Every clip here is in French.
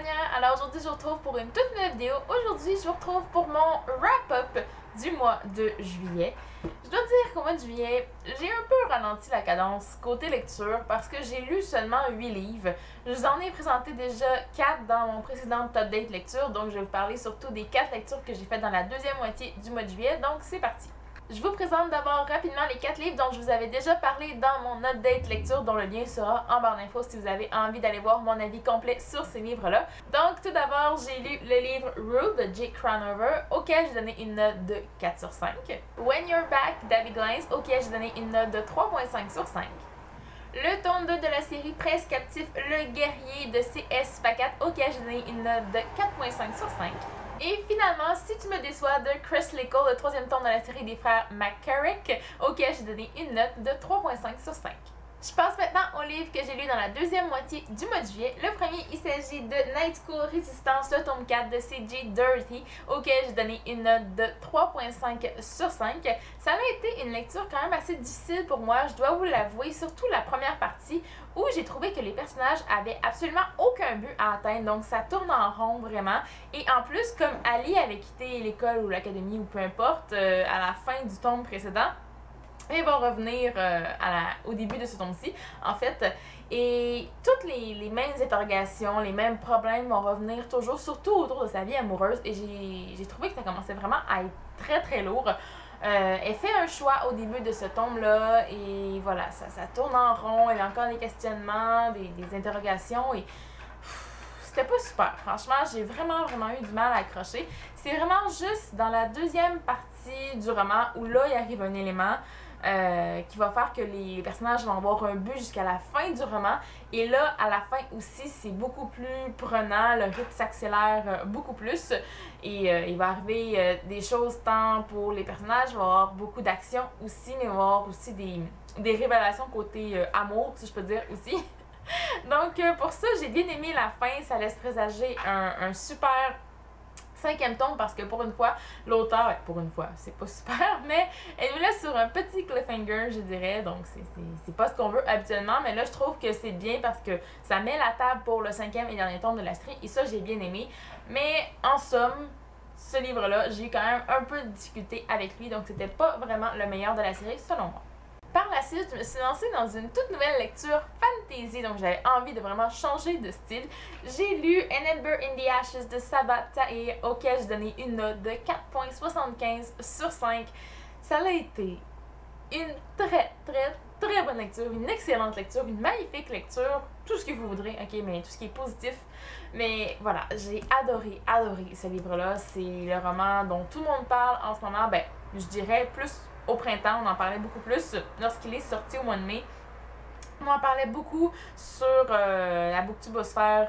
dernière. Alors aujourd'hui, je vous retrouve pour une toute nouvelle vidéo. Aujourd'hui, je vous retrouve pour mon wrap-up du mois de juillet. Je dois dire qu'au mois de juillet, j'ai un peu ralenti la cadence côté lecture parce que j'ai lu seulement 8 livres. Je vous en ai présenté déjà 4 dans mon précédent update lecture, donc je vais vous parler surtout des 4 lectures que j'ai faites dans la deuxième moitié du mois de juillet, donc c'est parti. Je vous présente d'abord rapidement les 4 livres dont je vous avais déjà parlé dans mon update lecture, dont le lien sera en barre d'infos si vous avez envie d'aller voir mon avis complet sur ces livres-là. Donc tout d'abord, j'ai lu le livre Rule de Jake Crownover, auquel j'ai donné une note de 4 sur 5. When You're Back, David Glines, auquel j'ai donné une note de 3.5 sur 5. Le tome 2 de la série Prince Captif, Le Guerrier de C.S. Pacat, auquel j'ai donné une note de 4.5 sur 5. Et finalement, Si tu me déçois de Chris Lickle, le troisième tome de la série des frères McCarrick, auquel j'ai donné une note de 3.5 sur 5. Je passe maintenant au livre que j'ai lu dans la deuxième moitié du mois de juillet. Le premier, il s'agit de Night School Résistance, le tome 4 de C.J. Doherty, auquel j'ai donné une note de 3.5 sur 5. Ça a été une lecture quand même assez difficile pour moi, je dois vous l'avouer, surtout la première partie, où j'ai trouvé que les personnages avaient absolument aucun but à atteindre, donc ça tourne en rond vraiment. Et en plus, comme Ali avait quitté l'école ou l'académie ou peu importe, à la fin du tome précédent, ils vont revenir au début de ce tome-ci, en fait. Et toutes les mêmes interrogations, les mêmes problèmes vont revenir toujours, surtout autour de sa vie amoureuse. Et j'ai trouvé que ça commençait vraiment à être très très lourd. Elle fait un choix au début de ce tome-là et voilà, ça tourne en rond. Il y a encore des questionnements, des interrogations et c'était pas super. Franchement, j'ai vraiment eu du mal à accrocher. C'est vraiment juste dans la deuxième partie du roman où là, il arrive un élément qui va faire que les personnages vont avoir un but jusqu'à la fin du roman. Et là, à la fin aussi, c'est beaucoup plus prenant. Le rythme s'accélère beaucoup plus. Et il va arriver des choses tant pour les personnages, il va y avoir beaucoup d'action aussi, mais il va y avoir aussi des révélations côté amour, si je peux dire aussi. Donc pour ça, j'ai bien aimé la fin. Ça laisse présager un super 5e tome parce que pour une fois, l'auteur, pour une fois, c'est pas super, mais elle nous laisse sur un petit cliffhanger, je dirais, donc c'est pas ce qu'on veut habituellement, mais là je trouve que c'est bien parce que ça met la table pour le 5e et dernier tome de la série, et ça j'ai bien aimé, mais en somme, ce livre-là, j'ai eu quand même un peu de difficulté avec lui, donc c'était pas vraiment le meilleur de la série selon moi. Par la suite, je me suis lancée dans une toute nouvelle lecture fantasy, donc j'avais envie de vraiment changer de style. J'ai lu An Ember in the Ashes de Sabaa Tahir, auquel j'ai donné une note de 4.75 sur 5. Ça a été une très bonne lecture, une excellente lecture, une magnifique lecture, tout ce que vous voudrez, ok, mais tout ce qui est positif. Mais voilà, j'ai adoré ce livre-là. C'est le roman dont tout le monde parle en ce moment, ben, je dirais plus au printemps, on en parlait beaucoup plus lorsqu'il est sorti au mois de mai. On en parlait beaucoup sur la booktubosphère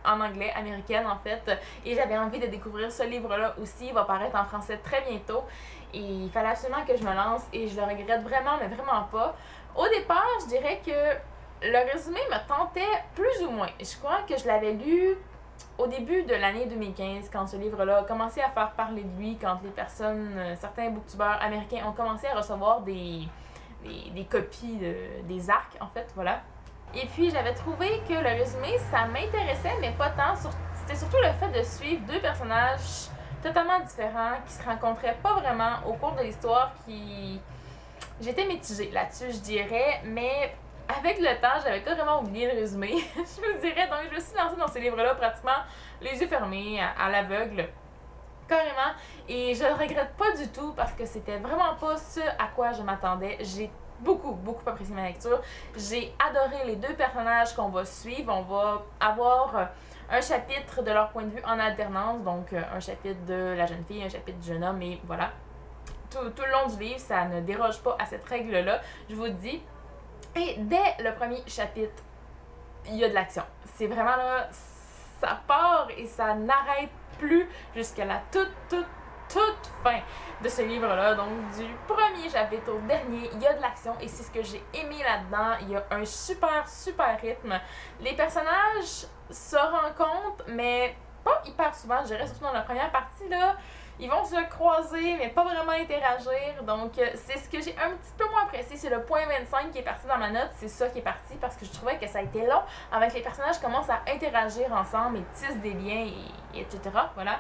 en anglais, américaine en fait, et j'avais envie de découvrir ce livre-là aussi. Il va paraître en français très bientôt et il fallait absolument que je me lance et je le regrette vraiment, mais vraiment pas. Au départ, je dirais que le résumé me tentait plus ou moins. Je crois que je l'avais lu au début de l'année 2015, quand ce livre-là a commencé à faire parler de lui, quand les personnes, certains booktubeurs américains ont commencé à recevoir des copies des arcs, en fait, voilà. Et puis, j'avais trouvé que le résumé, ça m'intéressait, mais pas tant. C'était surtout le fait de suivre deux personnages totalement différents, qui se rencontraient pas vraiment au cours de l'histoire, J'étais mitigée là-dessus, je dirais, mais avec le temps, j'avais carrément oublié le résumé, je vous dirais. Donc, je me suis lancée dans ces livres-là pratiquement les yeux fermés, à l'aveugle, carrément. Et je le regrette pas du tout parce que c'était vraiment pas ce à quoi je m'attendais. J'ai beaucoup apprécié ma lecture. J'ai adoré les deux personnages qu'on va suivre. On va avoir un chapitre de leur point de vue en alternance, donc un chapitre de la jeune fille, un chapitre du jeune homme, et voilà. Tout le long du livre, ça ne déroge pas à cette règle-là, je vous le dis. Et dès le premier chapitre, il y a de l'action. C'est vraiment là, ça part et ça n'arrête plus jusqu'à la toute fin de ce livre-là. Donc, du premier chapitre au dernier, il y a de l'action et c'est ce que j'ai aimé là-dedans. Il y a un super rythme. Les personnages se rencontrent, mais pas hyper souvent, je dirais, surtout dans la première partie, là. Ils vont se croiser, mais pas vraiment interagir. Donc, c'est ce que j'ai un petit peu moins apprécié. C'est le point 25 qui est parti dans ma note. C'est ça qui est parti parce que je trouvais que ça a été long avant que les personnages commencent à interagir ensemble et tissent des liens, etc. Voilà.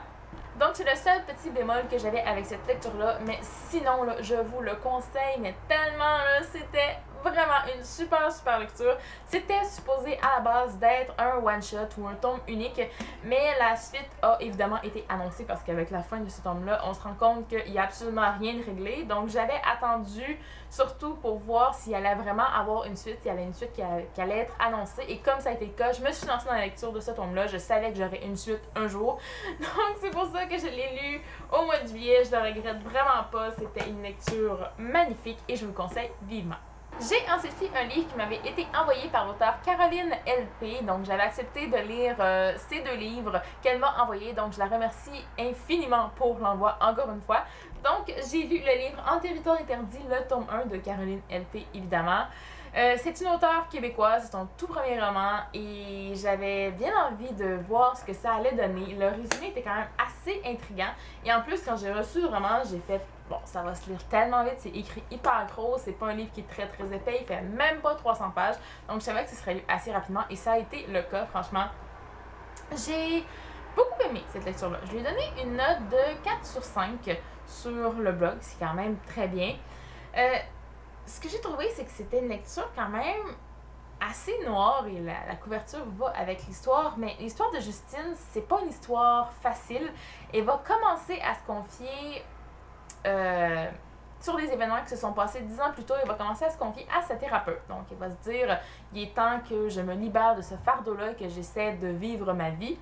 Donc, c'est le seul petit bémol que j'avais avec cette lecture-là. Mais sinon, là, je vous le conseille, mais tellement, là, c'était vraiment une super lecture. C'était supposé à la base d'être un one-shot ou un tome unique, mais la suite a évidemment été annoncée parce qu'avec la fin de ce tome-là, on se rend compte qu'il n'y a absolument rien de réglé. Donc, j'avais attendu surtout pour voir s'il allait vraiment avoir une suite, s'il y avait une suite qui allait être annoncée. Et comme ça a été le cas, je me suis lancée dans la lecture de ce tome-là. Je savais que j'aurais une suite un jour. Donc, c'est pour ça que je l'ai lu au mois de juillet. Je le regrette vraiment pas. C'était une lecture magnifique et je vous le conseille vivement. J'ai ensuite lu un livre qui m'avait été envoyé par l'auteure Caroline LP. Donc, j'avais accepté de lire ces deux livres qu'elle m'a envoyés. Donc, je la remercie infiniment pour l'envoi, encore une fois. Donc, j'ai lu le livre En territoire interdit, le tome 1 de Caroline LP, évidemment. C'est une auteure québécoise, c'est son tout premier roman et j'avais bien envie de voir ce que ça allait donner. Le résumé était quand même assez intriguant et en plus, quand j'ai reçu le roman, j'ai fait bon, ça va se lire tellement vite, c'est écrit hyper gros, c'est pas un livre qui est très épais, il fait même pas 300 pages, donc je savais que ce serait lu assez rapidement et ça a été le cas, franchement. J'ai beaucoup aimé cette lecture-là. Je lui ai donné une note de 4 sur 5 sur le blog, c'est quand même très bien. Ce que j'ai trouvé, c'est que c'était une lecture quand même assez noire et la couverture va avec l'histoire, mais l'histoire de Justine, c'est pas une histoire facile. Elle va commencer à se confier sur des événements qui se sont passés 10 ans plus tôt. Elle va commencer à se confier à sa thérapeute. Donc, elle va se dire, il est temps que je me libère de ce fardeau-là, que j'essaie de vivre ma vie.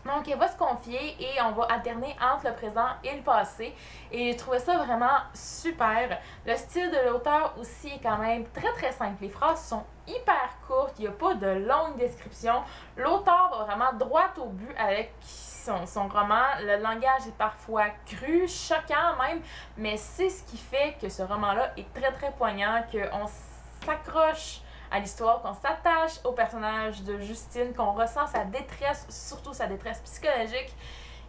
Donc, elle va se confier et on va alterner entre le présent et le passé. Et j'ai trouvé ça vraiment super. Le style de l'auteur aussi est quand même très simple. Les phrases sont hyper courtes, il n'y a pas de longue description. L'auteur va vraiment droit au but avec son roman. Le langage est parfois cru, choquant même, mais c'est ce qui fait que ce roman-là est très poignant, qu'on s'accroche à l'histoire, qu'on s'attache au personnage de Justine, qu'on ressent sa détresse, surtout sa détresse psychologique.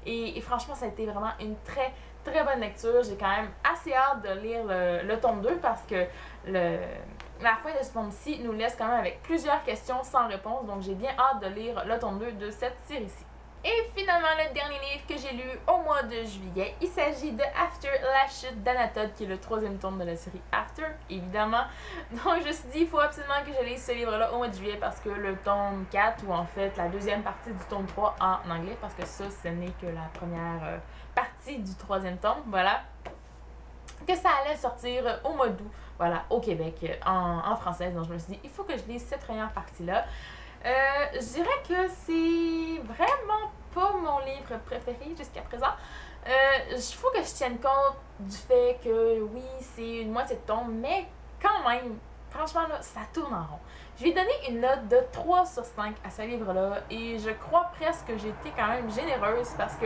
Et franchement, ça a été vraiment une très bonne lecture. J'ai quand même assez hâte de lire le tome 2 parce que la fin de ce tome-ci nous laisse quand même avec plusieurs questions sans réponse. Donc j'ai bien hâte de lire le tome 2 de cette série-ci. Et finalement, le dernier livre que j'ai lu au mois de juillet, il s'agit de After, la chute d'Anatole, qui est le 3e tome de la série After, évidemment. Donc je me suis dit, il faut absolument que je lise ce livre-là au mois de juillet parce que le tome 4, ou en fait la deuxième partie du tome 3 en anglais, parce que ça, ce n'est que la première partie du 3e tome, voilà, que ça allait sortir au mois d'août, voilà, au Québec, en français. Donc je me suis dit, il faut que je lise cette première partie-là. Je dirais que c'est vraiment pas mon livre préféré jusqu'à présent. Il faut que je tienne compte du fait que oui, c'est une moitié de tome, mais quand même, franchement, là, ça tourne en rond. Je lui ai donné une note de 3 sur 5 à ce livre-là et je crois presque que j'ai été quand même généreuse parce que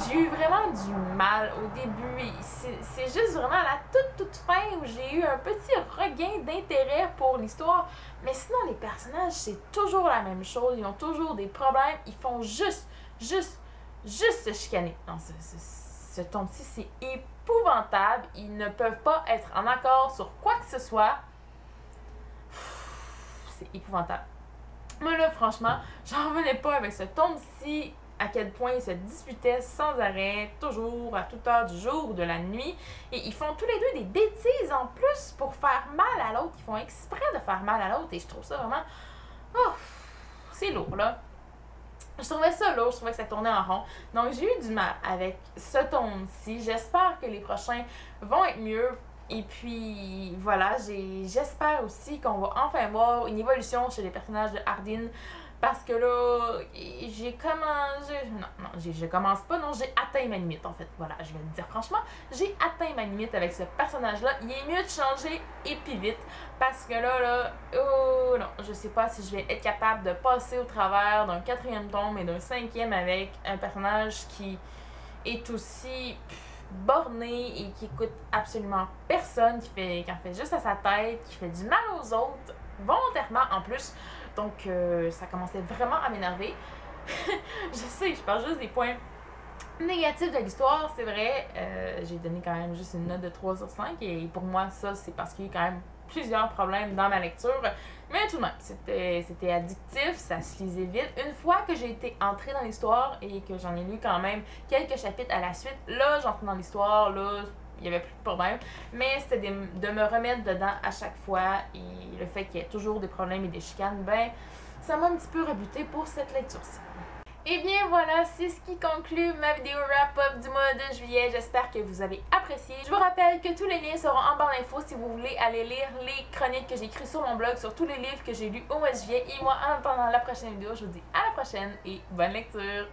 j'ai eu vraiment du mal au début. C'est juste vraiment à la toute fin où j'ai eu un petit regain d'intérêt pour l'histoire. Mais sinon, les personnages, c'est toujours la même chose. Ils ont toujours des problèmes. Ils font juste se chicaner. Non, ce tome-ci, c'est épouvantable. Ils ne peuvent pas être en accord sur quoi que ce soit. C'est épouvantable. Moi là, franchement, j'en revenais pas avec ce tome-ci, à quel point ils se disputaient sans arrêt, toujours, à toute heure du jour ou de la nuit. Et ils font tous les deux des bêtises en plus pour faire mal à l'autre. Ils font exprès de faire mal à l'autre et je trouve ça vraiment... Oh, c'est lourd, là. Je trouvais ça lourd, je trouvais que ça tournait en rond. Donc j'ai eu du mal avec ce tome-ci. J'espère que les prochains vont être mieux. Et puis, voilà, j'espère aussi qu'on va enfin voir une évolution chez les personnages de Ardyn. Parce que là, j'ai commencé... Non, je commence pas, non, j'ai atteint ma limite, en fait. Voilà, je vais le dire franchement, j'ai atteint ma limite avec ce personnage-là. Il est mieux de changer et puis vite. Parce que là, oh non, je sais pas si je vais être capable de passer au travers d'un 4e tome et d'un 5e avec un personnage qui est aussi... borné et qui écoute absolument personne, qui en fait juste à sa tête, qui fait du mal aux autres, volontairement en plus. Donc ça commençait vraiment à m'énerver. Je sais, je parle juste des points négatif de l'histoire, c'est vrai, j'ai donné quand même juste une note de 3 sur 5 et pour moi, ça, c'est parce qu'il y a eu quand même plusieurs problèmes dans ma lecture. Mais tout de même, c'était addictif, ça se lisait vite. Une fois que j'ai été entrée dans l'histoire et que j'en ai lu quand même quelques chapitres à la suite, là, j'entrais dans l'histoire, là, il n'y avait plus de problème. Mais c'était de me remettre dedans à chaque fois et le fait qu'il y ait toujours des problèmes et des chicanes, ben, ça m'a un petit peu rebuté pour cette lecture-ci. Et bien voilà, c'est ce qui conclut ma vidéo wrap-up du mois de juillet. J'espère que vous avez apprécié. Je vous rappelle que tous les liens seront en barre d'infos si vous voulez aller lire les chroniques que j'ai écrites sur mon blog, sur tous les livres que j'ai lus au mois de juillet. Et moi, en attendant la prochaine vidéo, je vous dis à la prochaine et bonne lecture!